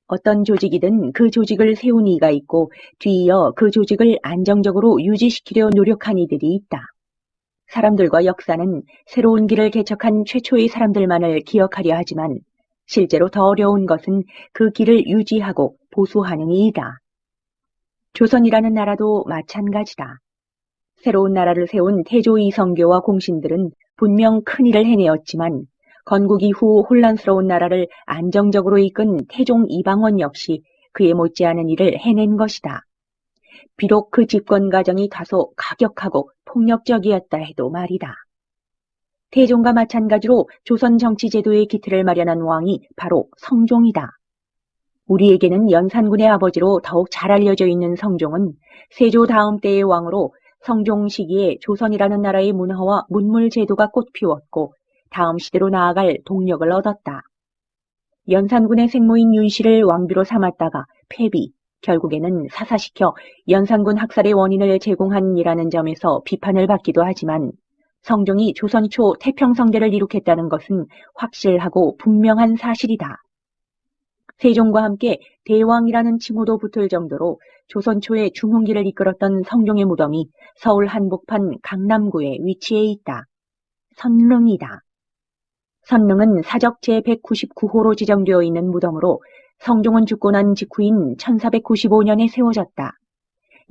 어떤 조직이든 그 조직을 세운 이가 있고 뒤이어 그 조직을 안정적으로 유지시키려 노력한 이들이 있다. 사람들과 역사는 새로운 길을 개척한 최초의 사람들만을 기억하려 하지만 실제로 더 어려운 것은 그 길을 유지하고 보수하는 일이다. 조선이라는 나라도 마찬가지다. 새로운 나라를 세운 태조 이성교와 공신들은 분명 큰일을 해내었지만 건국 이후 혼란스러운 나라를 안정적으로 이끈 태종 이방원 역시 그에 못지않은 일을 해낸 것이다. 비록 그 집권 과정이 다소 가격하고 폭력적이었다 해도 말이다. 태종과 마찬가지로 조선 정치 제도의 기틀을 마련한 왕이 바로 성종이다. 우리에게는 연산군의 아버지로 더욱 잘 알려져 있는 성종은 세조 다음 때의 왕으로 성종 시기에 조선이라는 나라의 문화와 문물 제도가 꽃피웠고 다음 시대로 나아갈 동력을 얻었다. 연산군의 생모인 윤씨를 왕비로 삼았다가 폐비, 결국에는 사사시켜 연산군 학살의 원인을 제공한이라는 점에서 비판을 받기도 하지만 성종이 조선 초 태평성대를 이룩했다는 것은 확실하고 분명한 사실이다. 세종과 함께 대왕이라는 칭호도 붙을 정도로 조선 초의 중흥기를 이끌었던 성종의 무덤이 서울 한복판 강남구에 위치해 있다. 선릉이다. 선릉은 사적 제199호로 지정되어 있는 무덤으로 성종은 죽고 난 직후인 1495년에 세워졌다.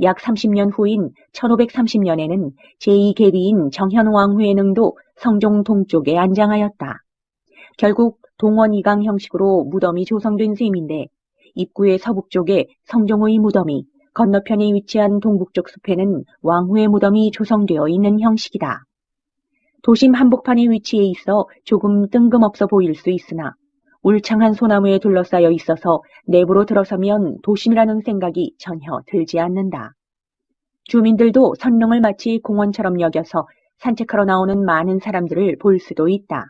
약 30년 후인 1530년에는 제2계비인 정현왕후의 능도 성종 동쪽에 안장하였다. 결국 동원 이강 형식으로 무덤이 조성된 셈인데 입구의 서북쪽에 성종의 무덤이, 건너편에 위치한 동북쪽 숲에는 왕후의 무덤이 조성되어 있는 형식이다. 도심 한복판의 위치에 있어 조금 뜬금없어 보일 수 있으나 울창한 소나무에 둘러싸여 있어서 내부로 들어서면 도심이라는 생각이 전혀 들지 않는다. 주민들도 선릉을 마치 공원처럼 여겨서 산책하러 나오는 많은 사람들을 볼 수도 있다.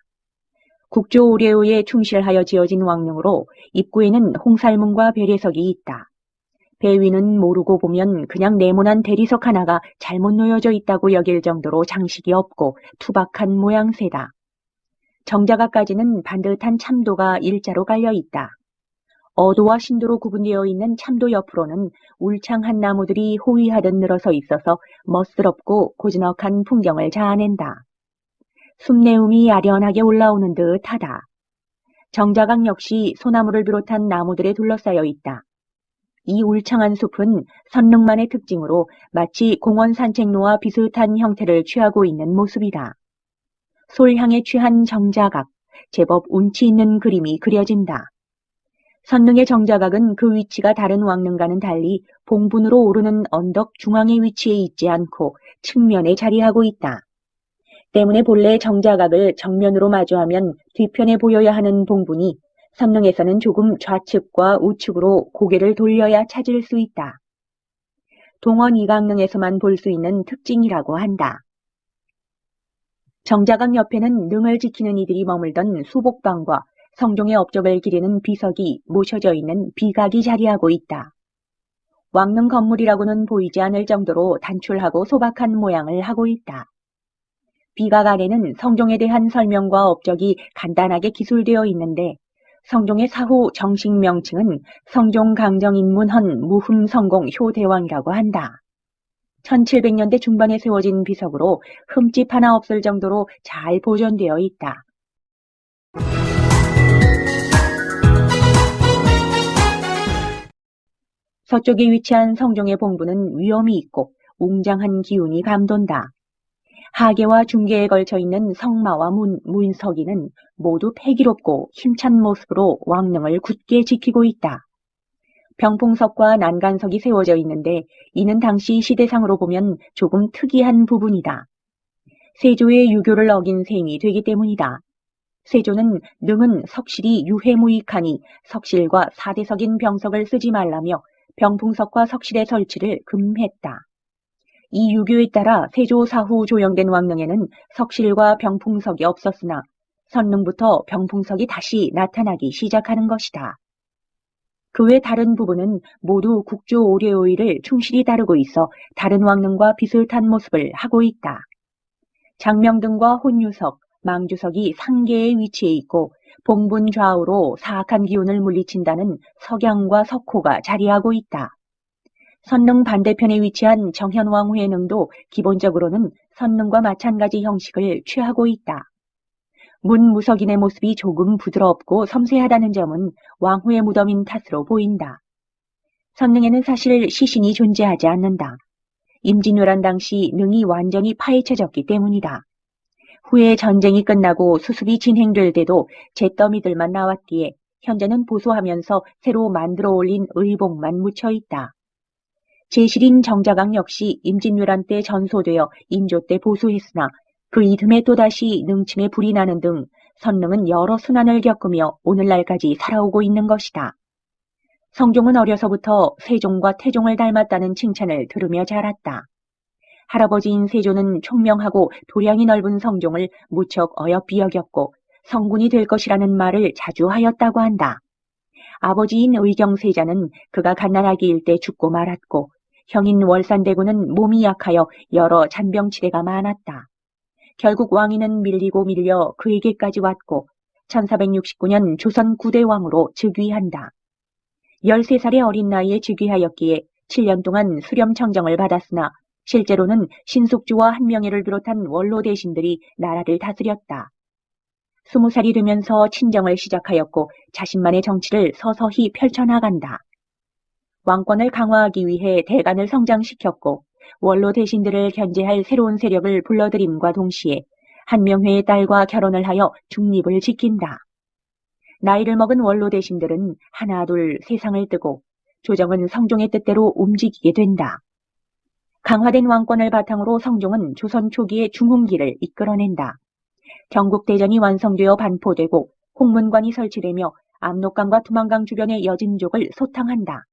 국조 오례오에 충실하여 지어진 왕릉으로 입구에는 홍살문과 배례석이 있다. 배 위는 모르고 보면 그냥 네모난 대리석 하나가 잘못 놓여져 있다고 여길 정도로 장식이 없고 투박한 모양새다. 정자가까지는 반듯한 참도가 일자로 깔려 있다. 어도와 신도로 구분되어 있는 참도 옆으로는 울창한 나무들이 호위하듯 늘어서 있어서 멋스럽고 고즈넉한 풍경을 자아낸다. 숲내음이 아련하게 올라오는 듯하다. 정자강 역시 소나무를 비롯한 나무들에 둘러싸여 있다. 이 울창한 숲은 선릉만의 특징으로 마치 공원 산책로와 비슷한 형태를 취하고 있는 모습이다. 솔향에 취한 정자각, 제법 운치 있는 그림이 그려진다. 선릉의 정자각은 그 위치가 다른 왕릉과는 달리 봉분으로 오르는 언덕 중앙에 위치해 있지 않고 측면에 자리하고 있다. 때문에 본래 정자각을 정면으로 마주하면 뒤편에 보여야 하는 봉분이 선릉에서는 조금 좌측과 우측으로 고개를 돌려야 찾을 수 있다. 동원 이강릉에서만 볼 수 있는 특징이라고 한다. 정자각 옆에는 능을 지키는 이들이 머물던 수복방과 성종의 업적을 기리는 비석이 모셔져 있는 비각이 자리하고 있다. 왕릉 건물이라고는 보이지 않을 정도로 단출하고 소박한 모양을 하고 있다. 비각 아래는 성종에 대한 설명과 업적이 간단하게 기술되어 있는데 성종의 사후 정식 명칭은 성종 강정인문헌 무흠성공 효대왕이라고 한다. 1700년대 중반에 세워진 비석으로 흠집 하나 없을 정도로 잘 보존되어 있다. 서쪽에 위치한 성종의 봉부는 위엄이 있고 웅장한 기운이 감돈다. 하계와 중계에 걸쳐 있는 성마와 문석이는 모두 패기롭고 힘찬 모습으로 왕릉을 굳게 지키고 있다. 병풍석과 난간석이 세워져 있는데 이는 당시 시대상으로 보면 조금 특이한 부분이다. 세조의 유교를 어긴 셈이 되기 때문이다. 세조는 능은 석실이 유해무익하니 석실과 사대석인 병석을 쓰지 말라며 병풍석과 석실의 설치를 금했다. 이 유교에 따라 세조 사후 조영된 왕릉에는 석실과 병풍석이 없었으나 선릉부터 병풍석이 다시 나타나기 시작하는 것이다. 그 외 다른 부분은 모두 국조 오례오이를 충실히 따르고 있어 다른 왕릉과 비슷한 모습을 하고 있다. 장명등과 혼유석, 망주석이 상계에 위치해 있고 봉분 좌우로 사악한 기운을 물리친다는 석양과 석호가 자리하고 있다. 선릉 반대편에 위치한 정현왕후의 능도 기본적으로는 선릉과 마찬가지 형식을 취하고 있다. 문무석인의 모습이 조금 부드럽고 섬세하다는 점은 왕후의 무덤인 탓으로 보인다. 선릉에는 사실 시신이 존재하지 않는다. 임진왜란 당시 능이 완전히 파헤쳐졌기 때문이다. 후에 전쟁이 끝나고 수습이 진행될 때도 잿더미들만 나왔기에 현재는 보수하면서 새로 만들어 올린 의복만 묻혀 있다. 제실인 정자강 역시 임진왜란 때 전소되어 인조 때 보수했으나 그 이듬해 또다시 능침에 불이 나는 등 선릉은 여러 순환을 겪으며 오늘날까지 살아오고 있는 것이다. 성종은 어려서부터 세종과 태종을 닮았다는 칭찬을 들으며 자랐다. 할아버지인 세조는 총명하고 도량이 넓은 성종을 무척 어여삐 여겼고 성군이 될 것이라는 말을 자주 하였다고 한다. 아버지인 의경세자는 그가 갓난아기일 때 죽고 말았고 형인 월산대군은 몸이 약하여 여러 잔병치레가 많았다. 결국 왕위는 밀리고 밀려 그에게까지 왔고 1469년 조선 9대 왕으로 즉위한다. 13살의 어린 나이에 즉위하였기에 7년 동안 수렴청정을 받았으나 실제로는 신숙주와 한명회를 비롯한 원로 대신들이 나라를 다스렸다. 20살이 되면서 친정을 시작하였고 자신만의 정치를 서서히 펼쳐나간다. 왕권을 강화하기 위해 대간을 성장시켰고 원로 대신들을 견제할 새로운 세력을 불러들임과 동시에 한명회의 딸과 결혼을 하여 중립을 지킨다. 나이를 먹은 원로 대신들은 하나둘 세상을 뜨고 조정은 성종의 뜻대로 움직이게 된다. 강화된 왕권을 바탕으로 성종은 조선 초기의 중흥기를 이끌어낸다. 경국대전이 완성되어 반포되고 홍문관이 설치되며 압록강과 두만강 주변의 여진족을 소탕한다.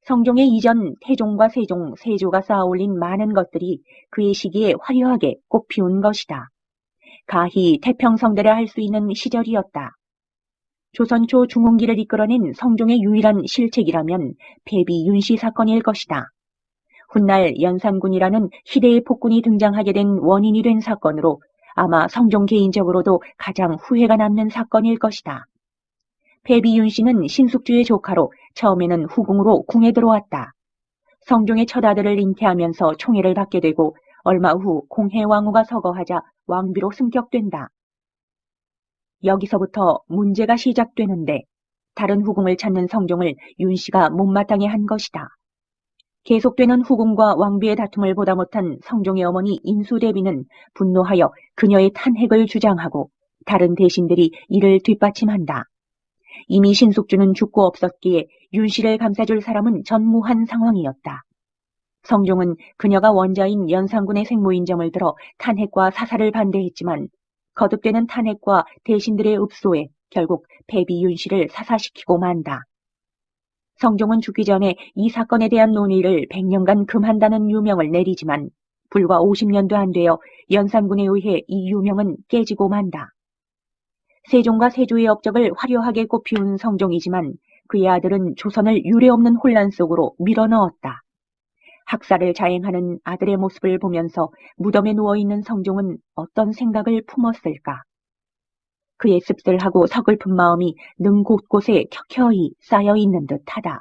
성종의 이전 태종과 세종, 세조가 쌓아올린 많은 것들이 그의 시기에 화려하게 꽃피운 것이다. 가히 태평성대라 할 수 있는 시절이었다. 조선 초 중흥기를 이끌어낸 성종의 유일한 실책이라면 패비 윤씨 사건일 것이다. 훗날 연산군이라는 희대의 폭군이 등장하게 된 원인이 된 사건으로 아마 성종 개인적으로도 가장 후회가 남는 사건일 것이다. 패비 윤씨는 신숙주의 조카로 처음에는 후궁으로 궁에 들어왔다. 성종의 첫 아들을 잉태하면서 총애를 받게 되고 얼마 후 공해왕후가 서거하자 왕비로 승격된다. 여기서부터 문제가 시작되는데 다른 후궁을 찾는 성종을 윤씨가 못마땅해 한 것이다. 계속되는 후궁과 왕비의 다툼을 보다 못한 성종의 어머니 인수대비는 분노하여 그녀의 탄핵을 주장하고 다른 대신들이 이를 뒷받침한다. 이미 신숙주는 죽고 없었기에 윤씨를 감싸줄 사람은 전무한 상황이었다. 성종은 그녀가 원자인 연산군의 생모인 점을 들어 탄핵과 사살을 반대했지만 거듭되는 탄핵과 대신들의 읍소에 결국 패비 윤씨를 사사시키고 만다. 성종은 죽기 전에 이 사건에 대한 논의를 100년간 금한다는 유명을 내리지만 불과 50년도 안 되어 연산군에 의해 이 유명은 깨지고 만다. 세종과 세조의 업적을 화려하게 꽃피운 성종이지만 그의 아들은 조선을 유례없는 혼란 속으로 밀어넣었다. 학살을 자행하는 아들의 모습을 보면서 무덤에 누워있는 성종은 어떤 생각을 품었을까? 그의 씁쓸하고 서글픈 마음이 능 곳곳에 켜켜이 쌓여있는 듯하다.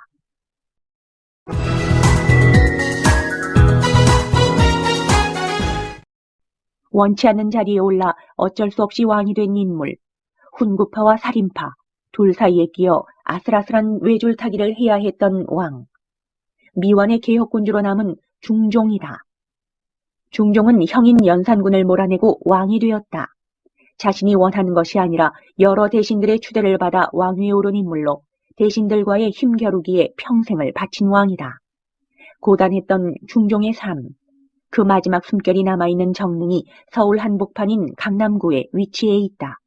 원치 않는 자리에 올라 어쩔 수 없이 왕이 된 인물, 훈구파와 살인파, 둘 사이에 끼어 아슬아슬한 외줄타기를 해야 했던 왕. 미완의 개혁군주로 남은 중종이다. 중종은 형인 연산군을 몰아내고 왕이 되었다. 자신이 원하는 것이 아니라 여러 대신들의 추대를 받아 왕위에 오른 인물로 대신들과의 힘겨루기에 평생을 바친 왕이다. 고단했던 중종의 삶, 그 마지막 숨결이 남아있는 정릉이 서울 한복판인 강남구에 위치해 있다.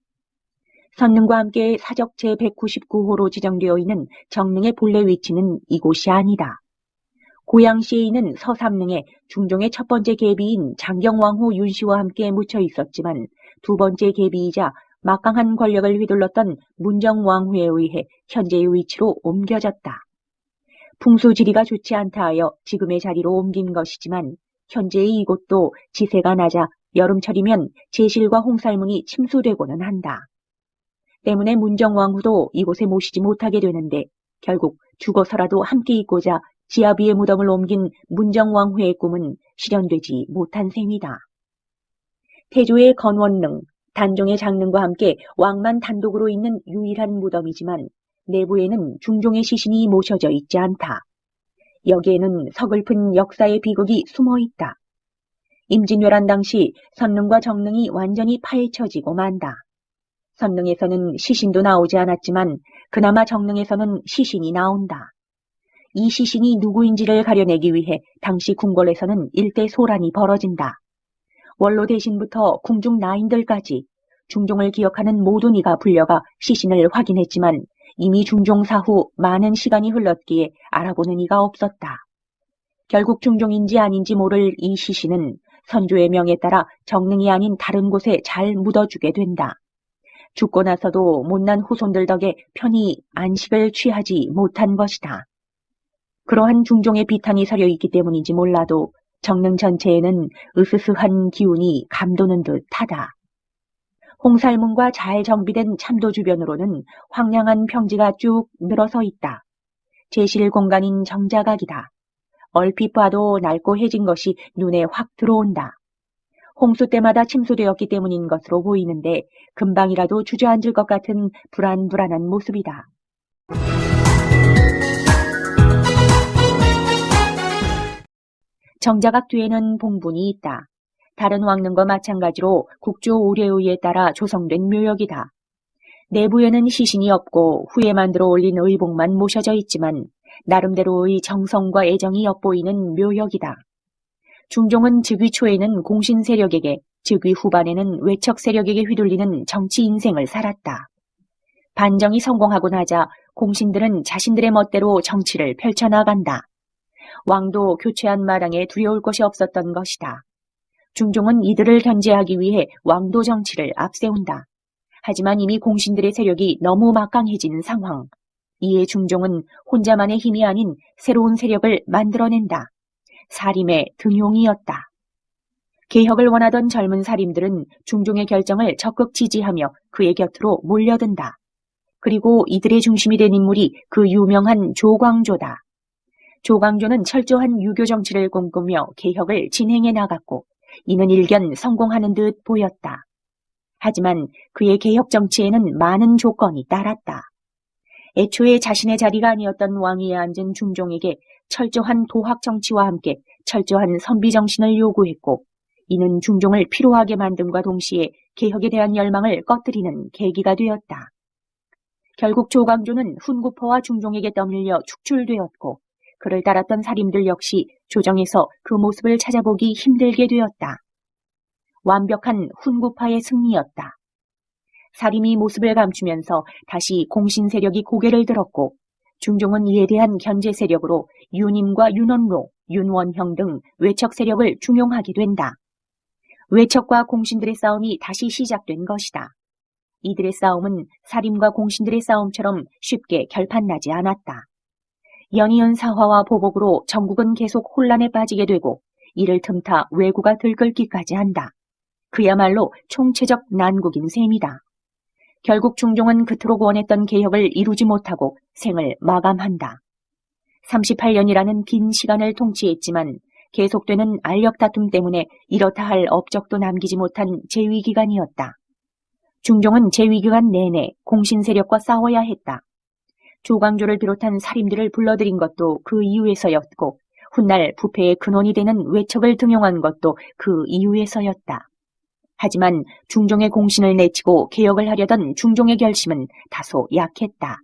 선릉과 함께 사적 제199호로 지정되어 있는 정릉의 본래 위치는 이곳이 아니다. 고양시에 있는 서삼릉에 중종의 첫 번째 계비인 장경왕후 윤씨와 함께 묻혀 있었지만 두 번째 계비이자 막강한 권력을 휘둘렀던 문정왕후에 의해 현재의 위치로 옮겨졌다. 풍수지리가 좋지 않다 하여 지금의 자리로 옮긴 것이지만 현재의 이곳도 지세가 낮아 여름철이면 제실과 홍살문이 침수되고는 한다. 때문에 문정왕후도 이곳에 모시지 못하게 되는데 결국 죽어서라도 함께 있고자 지아비의 무덤을 옮긴 문정왕후의 꿈은 실현되지 못한 셈이다. 태조의 건원능, 단종의 장릉과 함께 왕만 단독으로 있는 유일한 무덤이지만 내부에는 중종의 시신이 모셔져 있지 않다. 여기에는 서글픈 역사의 비극이 숨어 있다. 임진왜란 당시 선릉과 정릉이 완전히 파헤쳐지고 만다. 선릉에서는 시신도 나오지 않았지만 그나마 정릉에서는 시신이 나온다. 이 시신이 누구인지를 가려내기 위해 당시 궁궐에서는 일대 소란이 벌어진다. 원로 대신부터 궁중 나인들까지 중종을 기억하는 모든 이가 불려가 시신을 확인했지만 이미 중종 사후 많은 시간이 흘렀기에 알아보는 이가 없었다. 결국 중종인지 아닌지 모를 이 시신은 선조의 명에 따라 정릉이 아닌 다른 곳에 잘 묻어주게 된다. 죽고 나서도 못난 후손들 덕에 편히 안식을 취하지 못한 것이다. 그러한 중종의 비탄이 서려 있기 때문인지 몰라도 정릉 전체에는 으스스한 기운이 감도는 듯하다. 홍살문과 잘 정비된 참도 주변으로는 황량한 평지가 쭉 늘어서 있다. 제실 공간인 정자각이다. 얼핏 봐도 낡고해진 것이 눈에 확 들어온다. 홍수 때마다 침수되었기 때문인 것으로 보이는데 금방이라도 주저앉을 것 같은 불안불안한 모습이다. 정자각 뒤에는 봉분이 있다. 다른 왕릉과 마찬가지로 국조 오례의에 따라 조성된 묘역이다. 내부에는 시신이 없고 후에 만들어 올린 의복만 모셔져 있지만 나름대로의 정성과 애정이 엿보이는 묘역이다. 중종은 즉위 초에는 공신 세력에게, 즉위 후반에는 외척 세력에게 휘둘리는 정치 인생을 살았다. 반정이 성공하고 나자 공신들은 자신들의 멋대로 정치를 펼쳐나간다. 왕도 교체한 마당에 두려울 것이 없었던 것이다. 중종은 이들을 견제하기 위해 왕도 정치를 앞세운다. 하지만 이미 공신들의 세력이 너무 막강해진 상황. 이에 중종은 혼자만의 힘이 아닌 새로운 세력을 만들어낸다. 사림의 등용이었다. 개혁을 원하던 젊은 사림들은 중종의 결정을 적극 지지하며 그의 곁으로 몰려든다. 그리고 이들의 중심이 된 인물이 그 유명한 조광조다. 조광조는 철저한 유교 정치를 꿈꾸며 개혁을 진행해 나갔고 이는 일견 성공하는 듯 보였다. 하지만 그의 개혁 정치에는 많은 조건이 따랐다. 애초에 자신의 자리가 아니었던 왕위에 앉은 중종에게 철저한 도학 정치와 함께 철저한 선비 정신을 요구했고 이는 중종을 피로하게 만듦과 동시에 개혁에 대한 열망을 꺼뜨리는 계기가 되었다. 결국 조광조는 훈구포와 중종에게 떠밀려 축출되었고 그를 따랐던 사림들 역시 조정에서 그 모습을 찾아보기 힘들게 되었다. 완벽한 훈구파의 승리였다. 사림이 모습을 감추면서 다시 공신 세력이 고개를 들었고 중종은 이에 대한 견제 세력으로 윤임과 윤원로, 윤원형 등 외척 세력을 중용하게 된다. 외척과 공신들의 싸움이 다시 시작된 것이다. 이들의 싸움은 사림과 공신들의 싸움처럼 쉽게 결판나지 않았다. 연이은 사화와 보복으로 전국은 계속 혼란에 빠지게 되고 이를 틈타 왜구가 들끓기까지 한다. 그야말로 총체적 난국인 셈이다. 결국 중종은 그토록 원했던 개혁을 이루지 못하고 생을 마감한다. 38년이라는 긴 시간을 통치했지만 계속되는 알력 다툼 때문에 이렇다 할 업적도 남기지 못한 재위기간이었다. 중종은 재위기간 내내 공신 세력과 싸워야 했다. 조광조를 비롯한 사림들을 불러들인 것도 그 이유에서였고 훗날 부패의 근원이 되는 외척을 등용한 것도 그 이유에서였다. 하지만 중종의 공신을 내치고 개혁을 하려던 중종의 결심은 다소 약했다.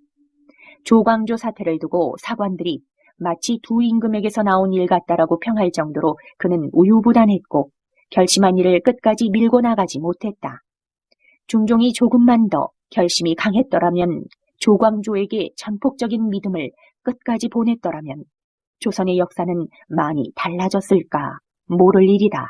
조광조 사태를 두고 사관들이 마치 두 임금에게서 나온 일 같다라고 평할 정도로 그는 우유부단했고 결심한 일을 끝까지 밀고 나가지 못했다. 중종이 조금만 더 결심이 강했더라면 조광조에게 전폭적인 믿음을 끝까지 보냈더라면 조선의 역사는 많이 달라졌을까 모를 일이다.